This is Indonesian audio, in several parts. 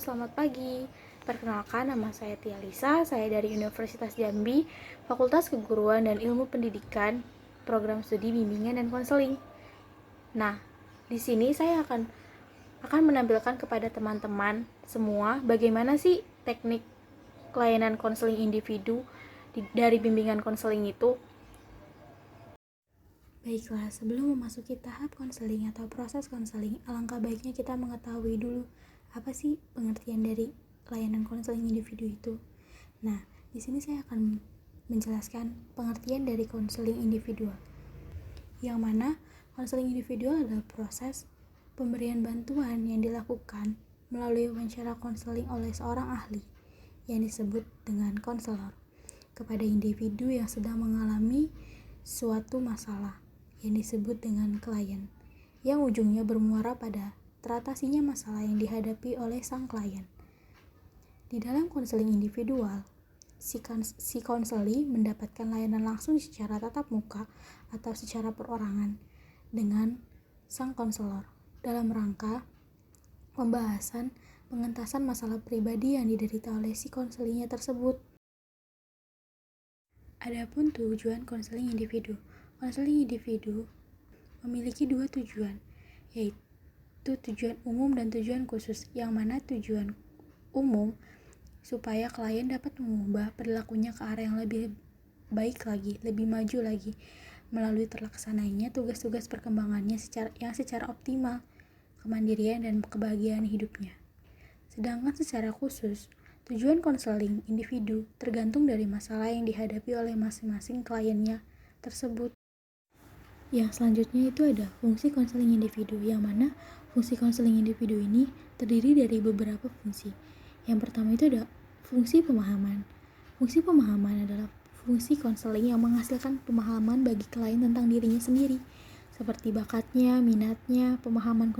selamat pagi. Perkenalkan, nama saya Tia Lisa, saya dari Universitas Jambi, Fakultas Keguruan dan Ilmu Pendidikan, Program Studi Bimbingan dan Konseling. Nah, di sini saya akan menampilkan kepada teman-teman semua bagaimana sih teknik layanan konseling individu dari bimbingan konseling itu. Baiklah, sebelum memasuki tahap konseling atau proses konseling, alangkah baiknya kita mengetahui dulu apa sih pengertian dari layanan konseling individu itu. Nah, di sini saya akan menjelaskan pengertian dari konseling individual. Yang mana konseling individual adalah proses pemberian bantuan yang dilakukan melalui wawancara konseling oleh seorang ahli yang disebut dengan konselor kepada individu yang sedang mengalami suatu masalah yang disebut dengan klien, yang ujungnya bermuara pada teratasinya masalah yang dihadapi oleh sang klien. Di dalam konseling individual, si konseli mendapatkan layanan langsung secara tatap muka atau secara perorangan dengan sang konselor dalam rangka pembahasan pengentasan masalah pribadi yang diderita oleh si konselinya tersebut. Adapun tujuan konseling individu. Konseling individu memiliki dua tujuan, yaitu tujuan umum dan tujuan khusus, yang mana tujuan umum supaya klien dapat mengubah perilakunya ke arah yang lebih baik lagi, lebih maju lagi, melalui terlaksananya tugas-tugas perkembangannya secara optimal, kemandirian dan kebahagiaan hidupnya. Sedangkan secara khusus, tujuan konseling individu tergantung dari masalah yang dihadapi oleh masing-masing kliennya tersebut. Yang selanjutnya itu ada fungsi konseling individu, yang mana fungsi konseling individu ini terdiri dari beberapa fungsi. Yang pertama itu ada fungsi pemahaman. Fungsi pemahaman adalah fungsi konseling yang menghasilkan pemahaman bagi klien tentang dirinya sendiri, seperti bakatnya, minatnya, pemahaman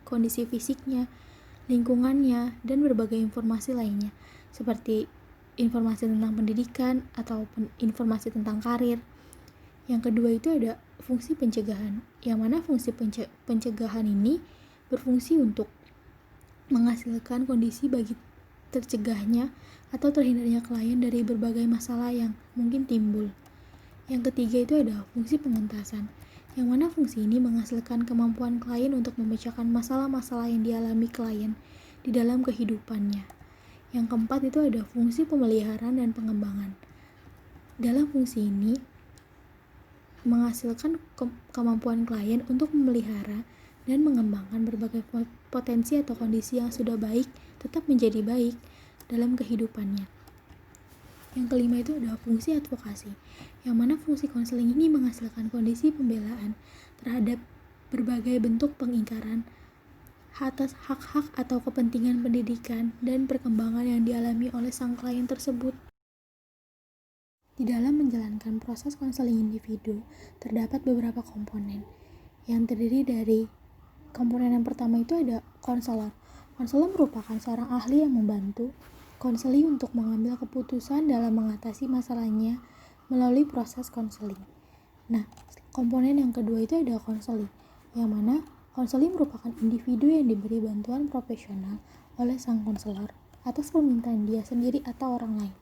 kondisi fisiknya, lingkungannya, dan berbagai informasi lainnya, seperti informasi tentang pendidikan ataupun informasi tentang karir. Yang kedua itu ada fungsi pencegahan, yang mana fungsi pencegahan ini berfungsi untuk menghasilkan kondisi bagi tercegahnya atau terhindarnya klien dari berbagai masalah yang mungkin timbul. Yang ketiga itu ada fungsi pengentasan, yang mana fungsi ini menghasilkan kemampuan klien untuk memecahkan masalah-masalah yang dialami klien di dalam kehidupannya. Yang keempat itu ada fungsi pemeliharaan dan pengembangan. Dalam fungsi ini menghasilkan kemampuan klien untuk memelihara dan mengembangkan berbagai potensi atau kondisi yang sudah baik tetap menjadi baik dalam kehidupannya. Yang kelima itu adalah fungsi advokasi, yang mana fungsi konseling ini menghasilkan kondisi pembelaan terhadap berbagai bentuk pengingkaran atas hak-hak atau kepentingan pendidikan dan perkembangan yang dialami oleh sang klien tersebut. Di dalam menjalankan proses konseling individu, terdapat beberapa komponen yang terdiri dari komponen yang pertama itu ada konselor. Konselor merupakan seorang ahli yang membantu konseli untuk mengambil keputusan dalam mengatasi masalahnya melalui proses konseling. Nah, komponen yang kedua itu ada konseli, yang mana konseli merupakan individu yang diberi bantuan profesional oleh sang konselor atas permintaan dia sendiri atau orang lain.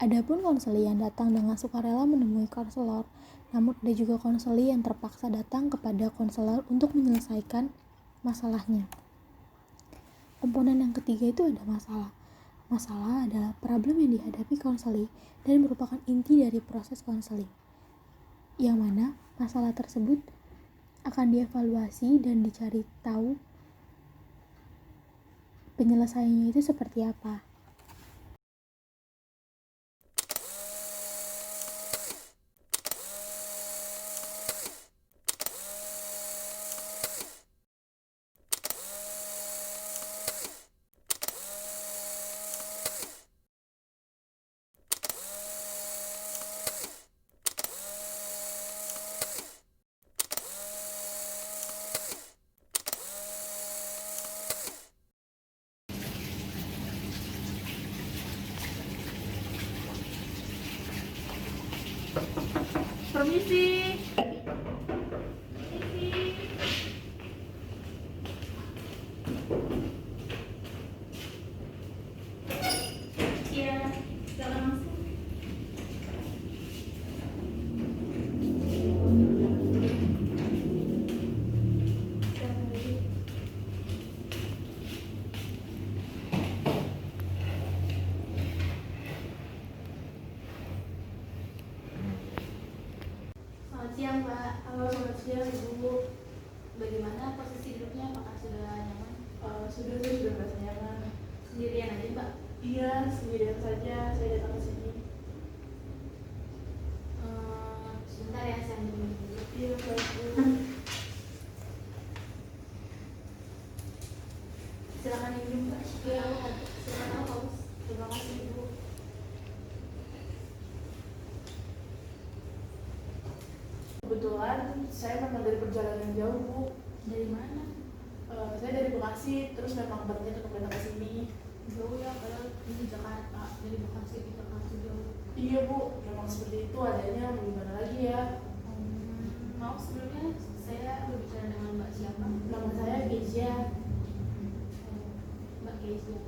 Adapun konseli yang datang dengan sukarela menemui konselor, namun ada juga konseli yang terpaksa datang kepada konselor untuk menyelesaikan masalahnya. Komponen yang ketiga itu ada masalah. Masalah adalah problem yang dihadapi konseli dan merupakan inti dari proses konseling, yang mana masalah tersebut akan dievaluasi dan dicari tahu penyelesaiannya itu seperti apa. Permisi. Selamat siang, Mbak. Halo, selamat siang Ibu. Bagaimana posisi duduknya? Apakah sudah nyaman? Sudah merasa nyaman. Sendirian aja, Mbak? Iya, sendirian saja. Saya datang ke sini. Sebentar ya, saya ambil minum dulu. Iya, baik Bu. Silakan minum, Mbak. Iya. Silakan haus. Terima kasih Ibu. Kebetulan saya memang dari perjalanan jauh Bu. Dari mana? Saya dari Bekasi, terus memang berniat untuk datang ke sini. Jauh ya, padahal ini Jakarta. Dari Bekasi ke Jakarta jauh. Iya Bu, memang seperti itu adanya. Mau gimana lagi ya? Maaf sebelumnya, saya berbicara dengan Mbak siapa? Nama saya Kezia. Mbak Kezia.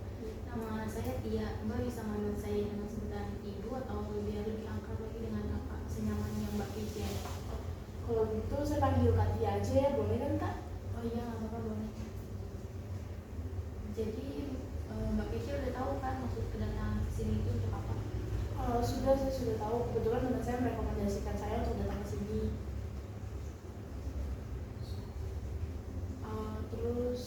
Nama saya Tia. Mbak bisa manggil saya dengan sebutan Ibu atau biar lebih akrab lagi dengan kakak senyamannya Mbak Kezia? Kalau gitu saya panggil Kak Tia aja ya, boleh kan Kak? Oh iya, nggak apa-apa, boleh. Jadi Mbak Kezia udah tahu kan maksud kedatangan sini itu untuk apa? Saya sudah tahu. Kebetulan teman saya merekomendasikan saya untuk datang ke sini. Terus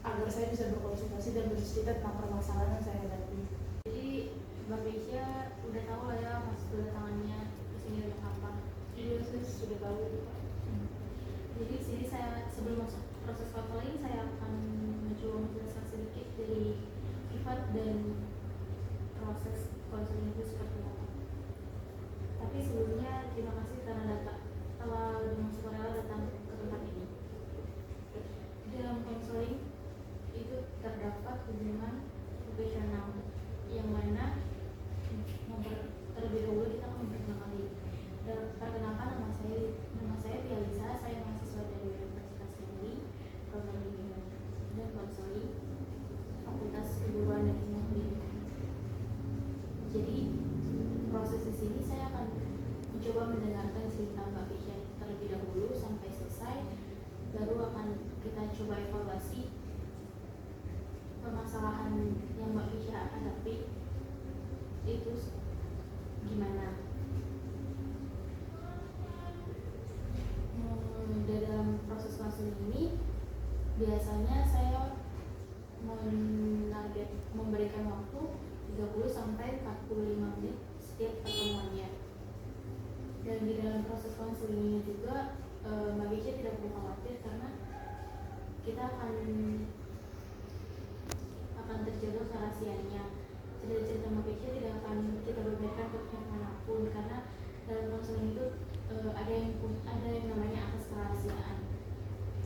agar saya bisa berkonsultasi dan bercerita tentang permasalahan yang saya hadapi. Jadi Mbak Kezia udah tahu lah ya maksud kedatangannya ke sini untuk apa? Iya, saya sudah tahu itu Pak. Jadi di sini saya sebelum masuk proses konseling saya akan mencoba menjelaskan sedikit dari sifat dan proses konseling itu seperti apa. Tapi sebelumnya terima kasih karena telah dengan sukarela datang ke tempat ini. Dalam konseling itu terdapat hubungan profesional yang mana terlebih dahulu kita akan memperkenalkan diri. Perkenalkan nama saya Tia Lisa, saya mahasiswa dari Universitas Negeri, program bimbingan dan konseling Fakultas Keguruan dan Ilmu Pendidikan. Jadi proses di sini saya akan mencoba mendengarkan cerita Mbak Kezia terlebih dahulu sampai selesai, baru akan kita coba evaluasi permasalahan yang Mbak Kezia hadapi itu gimana. Dalam proses konseling ini biasanya saya memberikan waktu 30 sampai 45 menit setiap pertemuannya. Dan di dalam proses konseling ini juga Mbak Kezia tidak perlu khawatir karena kita akan terjaga kerahasiaannya. Cerita-cerita Mbak Kezia tidak akan kita beberkan ke pihak manapun karena dalam konseling itu ada yang namanya atas kerahasiaan,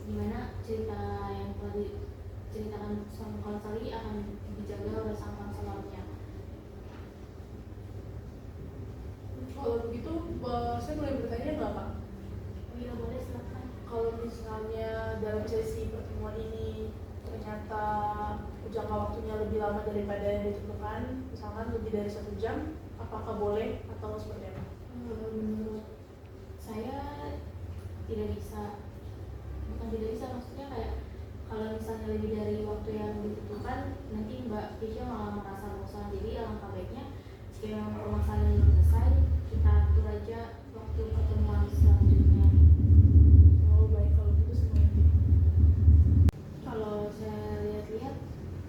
dimana cerita yang telah diceritakan sang konselor akan dijaga oleh sang konselornya. Kalau begitu, saya boleh bertanya nggak Pak? Oh iya, boleh, silakan. Kalau misalnya dalam sesi pertemuan ini ternyata jangka waktunya lebih lama daripada yang ditentukan, misalkan lebih dari 1 jam, apakah boleh atau seperti apa? Menurut saya tidak bisa, bukan tidak bisa, maksudnya kayak kalau misalnya lebih dari waktu yang ditentukan nanti Mbak Kezia malah merasa bosan. Jadi alangkah baiknya jika memang permasalahan belum selesai, kita atur aja waktu pertemuan selanjutnya. Oh baik, kalau gitu semuanya. Kalau saya lihat-lihat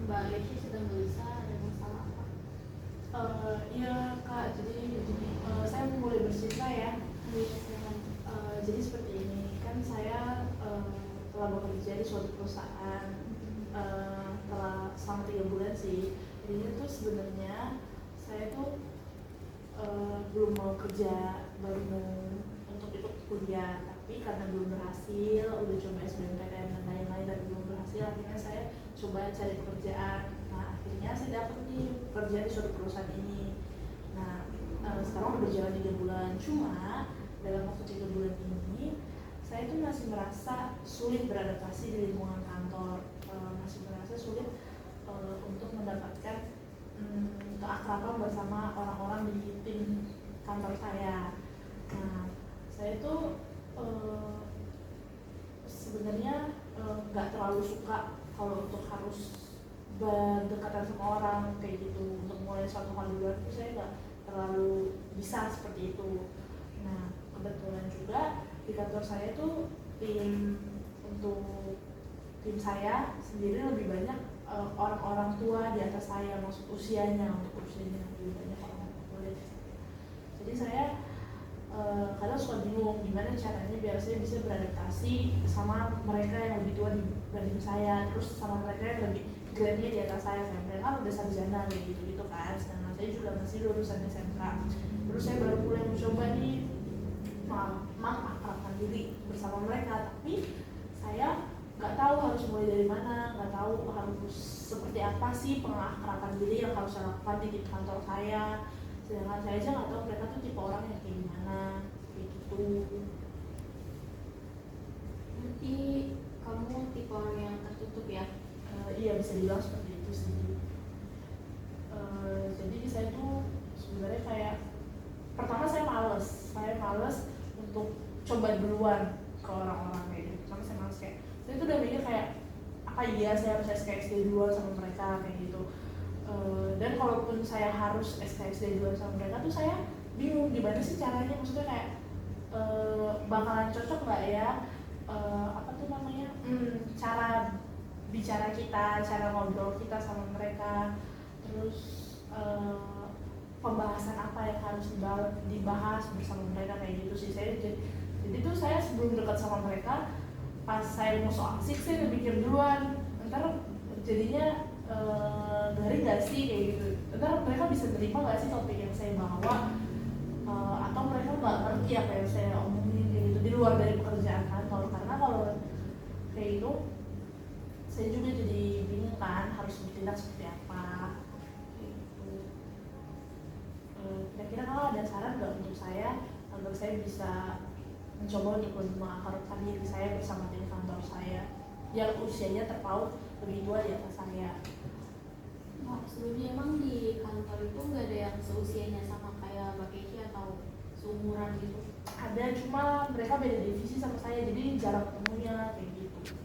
Mbak Kezia sedang gelisah, ada masalah apa? Iya Kak, jadi saya mulai bercerita ya. Jadi seperti ini, kan saya telah bekerja di suatu perusahaan telah selama 3 bulan sih. Jadi itu sebenarnya saya tuh belum mau kerja, baru mau untuk ikut kuliah, tapi karena belum berhasil, udah coba SBMPTN dan lain-lain dan belum berhasil, akhirnya saya coba cari pekerjaan. Nah akhirnya saya dapat nih kerja di suatu perusahaan ini. Nah sekarang udah berjalan 3 bulan, cuma dalam waktu 3 bulan ini saya tuh masih merasa sulit beradaptasi di lingkungan kantor, masih merasa sulit untuk mendapatkan keakraban bersama orang-orang di tim kantor saya. Nah saya tuh sebenarnya nggak terlalu suka kalau untuk harus berdekatan sama orang kayak gitu. Untuk mulai suatu hal duluan itu saya nggak terlalu bisa seperti itu. Nah kebetulan juga di kantor saya tuh tim saya sendiri lebih banyak orang-orang tua di atas saya, maksud usianya, untuk usianya lebih banyak orang tua di atas saya. Jadi saya kadang suka bingung gimana caranya biar saya bisa beradaptasi sama mereka yang lebih tua dibanding saya, terus sama mereka yang lebih grade-nya di atas saya. Mereka kan udah sarjana kayak gitu kan, sedangkan saya juga masih lulusan SMK. Terus saya baru mulai mencoba nih mengakrabkan diri bersama mereka, tapi saya nggak tahu harus mulai dari mana, nggak tahu harus seperti apa sih pengakraban diri yang harus saya lakukan di kantor saya. Sedangkan saya aja nggak tahu mereka tuh tipe orang yang kayak gimana, kayak gitu. Berarti kamu tipe orang yang tertutup ya? Iya, bisa dibilang seperti itu sih. Jadi saya tuh sebenarnya kayak pertama saya males untuk coba duluan ke orang-orang kayak gitu. Karena saya males kayak, saya tuh udah mikir kayak apa iya saya harus SKSD duluan sama mereka kayak gitu. Dan kalaupun saya harus SKSD duluan sama mereka tuh saya bingung gimana sih caranya, maksudnya kayak bakalan cocok nggak ya, apa tuh namanya, cara bicara kita, cara ngobrol kita sama mereka, terus pembahasan apa yang harus dibahas bersama mereka kayak gitu sih. Jadi tuh saya sebelum dekat sama mereka, pas saya mau so asik saya udah pikir duluan, ntar jadinya garing gak sih kayak gitu, ntar mereka bisa terima gak sih topik yang saya bawa, atau mereka nggak ngerti apa yang saya omongin kayak gitu di luar dari pekerjaan kantor. Karena kalau kayak itu saya juga jadi bingung kan harus bertindak seperti apa kayak gitu. Kira-kira kalau ada saran nggak untuk saya agar saya bisa mencoba untuk mengakrabkan diri saya bersama tim kantor saya yang usianya terpaut lebih tua di atas saya? Nah, sebelumnya emang di kantor itu nggak ada yang seusianya sama kayak Mbak Keisha atau seumuran gitu? Ada, cuma mereka beda divisi sama saya, jadi jarang ketemunya kayak gitu.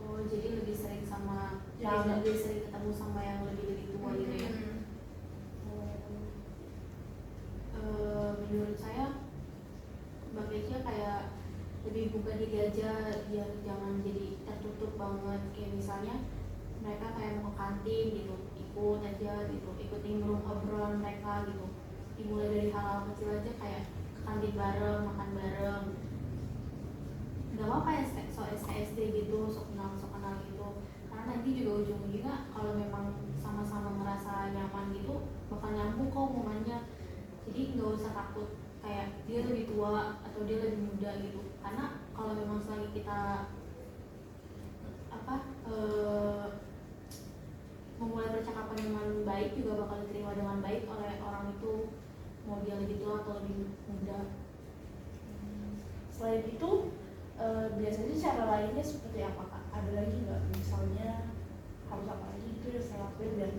Oh, jadi lebih sering sama Ya, lebih sering ketemu sama yang lebih tua gitu ya? Menurut saya Mbak Keisha kayak lebih buka diri aja, biar jangan jadi tertutup banget. Kayak misalnya mereka kayak mau ke kantin gitu, ikut aja gitu, ikut nimbrung obrolan mereka gitu. Dimulai dari hal-hal kecil aja kayak ke kantin bareng, makan bareng. Gak apa-apa ya so SKSD gitu, sok kenal gitu. Karena nanti juga ujung-ujungnya kalau memang sama-sama ngerasa nyaman gitu, bakal nyambung kok omongannya. Jadi nggak usah takut kayak dia lebih tua atau dia lebih muda gitu. Karena kalau memang selagi kita memulai percakapan dengan baik, juga bakal diterima dengan baik oleh orang itu, mau dia lebih tua atau lebih muda. Selain itu biasanya cara lainnya seperti apa Kak? Ada lagi nggak, misalnya harus apa lagi itu yang saya lakuin biar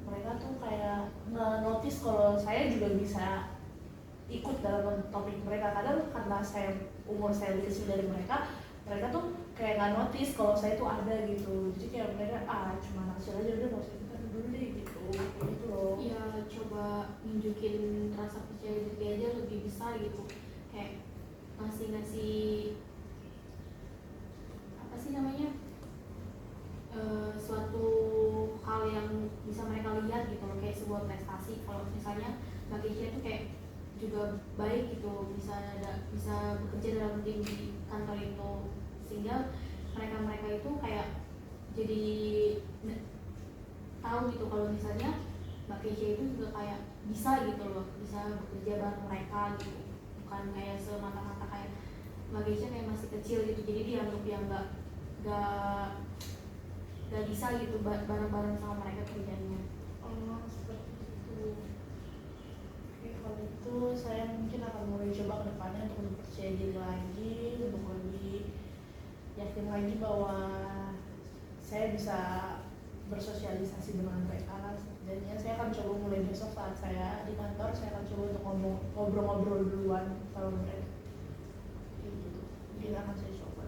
mereka tuh kayak nge-notice kalau saya juga bisa ikut dalam topik mereka. Kadang karena umur saya lebih kecil dari mereka tuh kayak nggak notice kalau saya tuh ada gitu. Jadi kayak mereka cuma naksir aja, udah nggak usah ikutan dulu deh gitu loh. Ya coba nunjukin rasa percaya diri aja lebih besar gitu, kayak ngasih apa sih namanya, suatu hal yang bisa mereka lihat gitu loh, kayak sebuah prestasi. Kalau misalnya Mbak Keisha itu kayak juga baik gitu, bisa bekerja dalam tim di kantor itu, sehingga mereka itu kayak jadi tahu gitu kalau misalnya Mbak Keisha itu juga kayak bisa gitu loh, bisa bekerja bareng mereka gitu, bukan kayak semata-mata kayak Mbak Keisha kayak masih kecil gitu, jadi dianggap yang nggak bisa gitu bareng-bareng sama mereka kerjanya. Oh, seperti itu. Oke, kalau itu saya mungkin akan mulai coba ke depannya untuk lebih percaya diri lagi, untuk lebih yakin lagi bahwa saya bisa bersosialisasi dengan mereka. Dan ya saya akan coba mulai besok saat saya di kantor, saya akan coba untuk ngobrol-ngobrol duluan sama mereka. Gitu. Mungkin akan saya coba.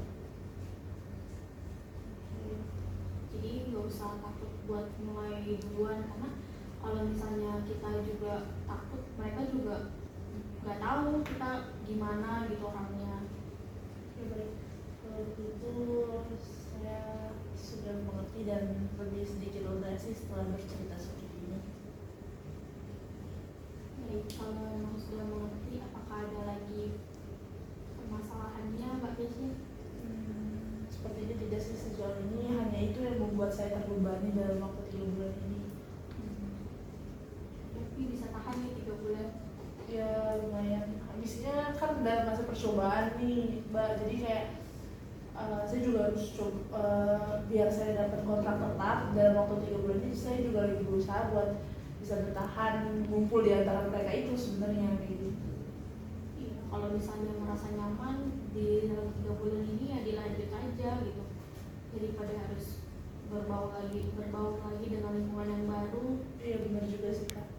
Jadi nggak usah takut buat mulai duluan, karena kalau misalnya kita juga takut, mereka juga nggak tahu kita gimana gitu orangnya. Ya baik, kalau begitu saya sudah mengerti dan lebih sedikit lega sih setelah bercerita seperti ini. Baik, kalau memang sudah mengerti, apakah ada lagi permasalahannya Mbak Desi? Sepertinya tidak sih sejauh ini, hanya itu yang membuat saya terbebani dalam waktu 3 bulan ini. Tapi bisa tahan nih 3 bulan. Ya lumayan, habisnya kan dalam masa percobaan nih Mbak, jadi kayak saya juga harus coba biar saya dapat kontrak tetap dalam waktu 3 bulan ini. Saya juga lagi berusaha buat bisa bertahan ngumpul di antara mereka itu sebenarnya kayak gitu. Iya, kalau misalnya merasa nyaman di dalam 3 bulan ini ya dilanjut aja gitu, daripada harus berbaur lagi dengan lingkungan yang baru. Iya benar juga sih Kak.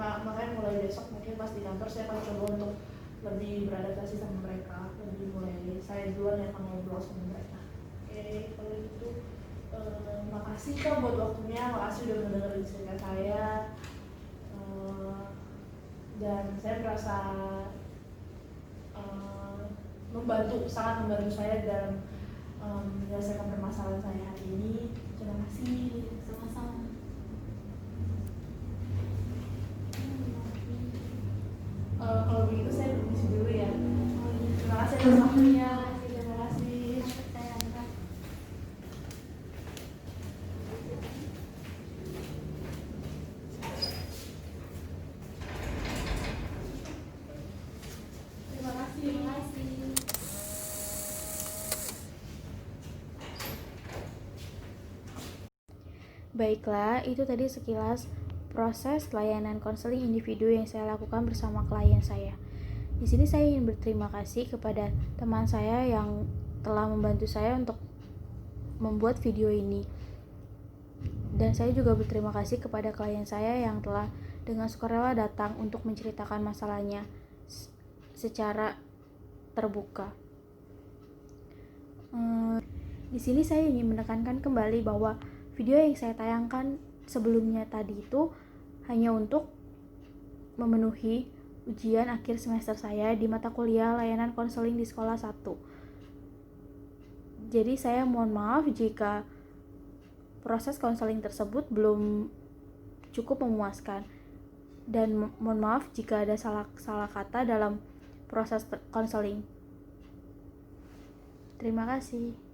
Makanya mulai besok mungkin pas di kantor saya akan coba untuk lebih beradaptasi sama mereka, lebih mulai saya duluan yang akan ngobrol sama mereka. Oke, kalau gitu makasih Kak buat waktunya, makasih udah mendengarin cerita saya. Dan saya merasa sangat membantu saya dalam menyelesaikan permasalahan saya hari ini. Terima kasih. Sama-sama. Kalau begitu saya permisi dulu ya. Oh iya. Terima kasih atas waktunya. Terima kasih. Saya angkat. Terima kasih. Terima kasih. Baiklah, itu tadi sekilas proses layanan konseling individu yang saya lakukan bersama klien saya. Di sini saya ingin berterima kasih kepada teman saya yang telah membantu saya untuk membuat video ini. Dan saya juga berterima kasih kepada klien saya yang telah dengan sukarela datang untuk menceritakan masalahnya secara terbuka. Di sini saya ingin menekankan kembali bahwa video yang saya tayangkan sebelumnya tadi itu hanya untuk memenuhi ujian akhir semester saya di mata kuliah layanan konseling di sekolah 1. Jadi saya mohon maaf jika proses konseling tersebut belum cukup memuaskan, dan mohon maaf jika ada salah kata dalam proses konseling. Terima kasih.